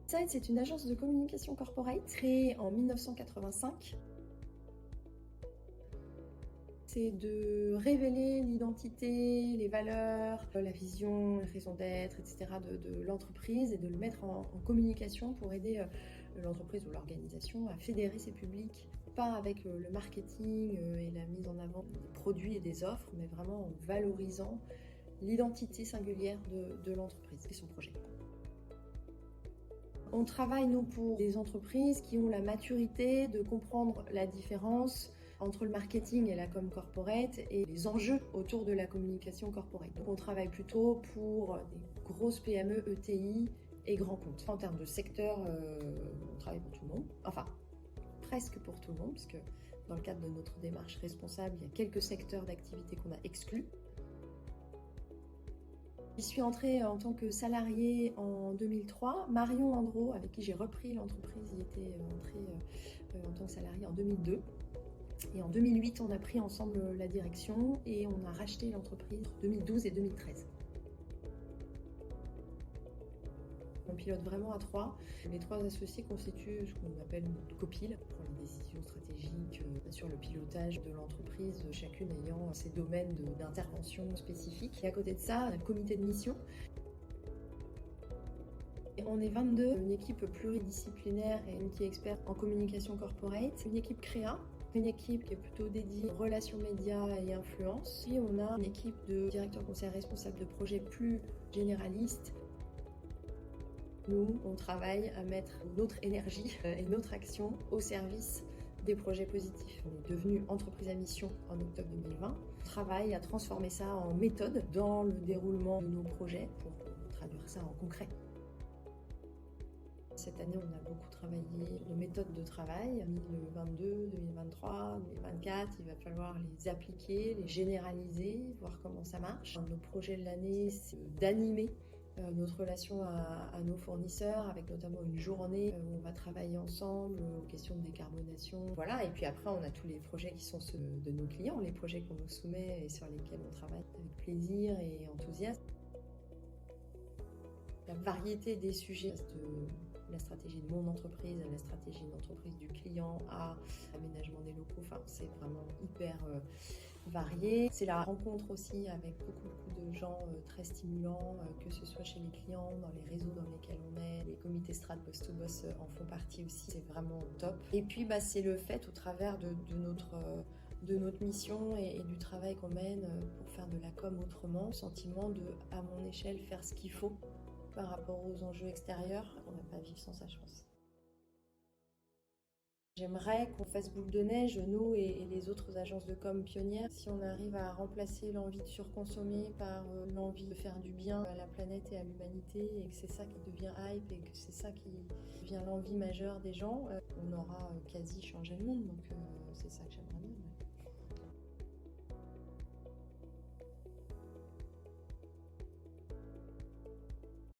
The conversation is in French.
Insight, c'est une agence de communication corporate créée en 1985. C'est de révéler l'identité, les valeurs, la vision, la raison d'être, etc. de l'entreprise et de le mettre en communication pour aider l'entreprise ou l'organisation à fédérer ses publics. Pas avec le marketing et la mise en avant des produits et des offres, mais vraiment en valorisant l'identité singulière de l'entreprise et son projet. On travaille, nous, pour des entreprises qui ont la maturité de comprendre la différence entre le marketing et la com corporate et les enjeux autour de la communication corporate. Donc on travaille plutôt pour des grosses PME, ETI et grands comptes. En termes de secteur, on travaille pour tout le monde, enfin presque pour tout le monde, parce que dans le cadre de notre démarche responsable, il y a quelques secteurs d'activité qu'on a exclus. J'y suis entrée en tant que salariée en 2003. Marion Landreau, avec qui j'ai repris l'entreprise, y était entrée en tant que salariée en 2002. Et en 2008, on a pris ensemble la direction et on a racheté l'entreprise entre 2012 et 2013. On pilote vraiment à trois. Les trois associés constituent ce qu'on appelle une copile pour les décisions stratégiques sur le pilotage de l'entreprise, chacune ayant ses domaines d'intervention spécifiques. Et à côté de ça, on a le comité de mission. Et on est 22, une équipe pluridisciplinaire et multi-expert en communication corporate, une équipe créa, une équipe qui est plutôt dédiée aux relations médias et influence. Puis on a une équipe de directeurs conseillers responsables de projets plus généralistes. Nous, on travaille à mettre notre énergie et notre action au service des projets positifs. On est devenu entreprise à mission en octobre 2020. On travaille à transformer ça en méthode dans le déroulement de nos projets pour traduire ça en concret. Cette année, on a beaucoup travaillé nos méthodes de travail. 2022, 2023, 2024, il va falloir les appliquer, les généraliser, voir comment ça marche. Un de nos projets de l'année, c'est d'animer notre relation à nos fournisseurs, avec notamment une journée où on va travailler ensemble aux questions de décarbonation. Voilà, et puis après, on a tous les projets qui sont ceux de nos clients, les projets qu'on nous soumet et sur lesquels on travaille avec plaisir et enthousiasme. La variété des sujets de la stratégie de mon entreprise, à la stratégie d'entreprise du client, à l'aménagement des locaux, enfin c'est vraiment hyper varié. C'est la rencontre aussi avec beaucoup de gens très stimulants, que ce soit chez les clients, dans les réseaux dans lesquels on est, les comités strat boss to boss en font partie aussi, c'est vraiment top. Et puis c'est le fait au travers de notre mission et du travail qu'on mène pour faire de la com autrement, le sentiment de, à mon échelle, faire ce qu'il faut par rapport aux enjeux extérieurs. On va pas vivre sans ça, je pense. J'aimerais qu'on fasse boule de neige, nous et les autres agences de com pionnières, si on arrive à remplacer l'envie de surconsommer par l'envie de faire du bien à la planète et à l'humanité, et que c'est ça qui devient hype et que c'est ça qui devient l'envie majeure des gens, on aura quasi changé le monde, donc c'est ça que j'aimerais bien.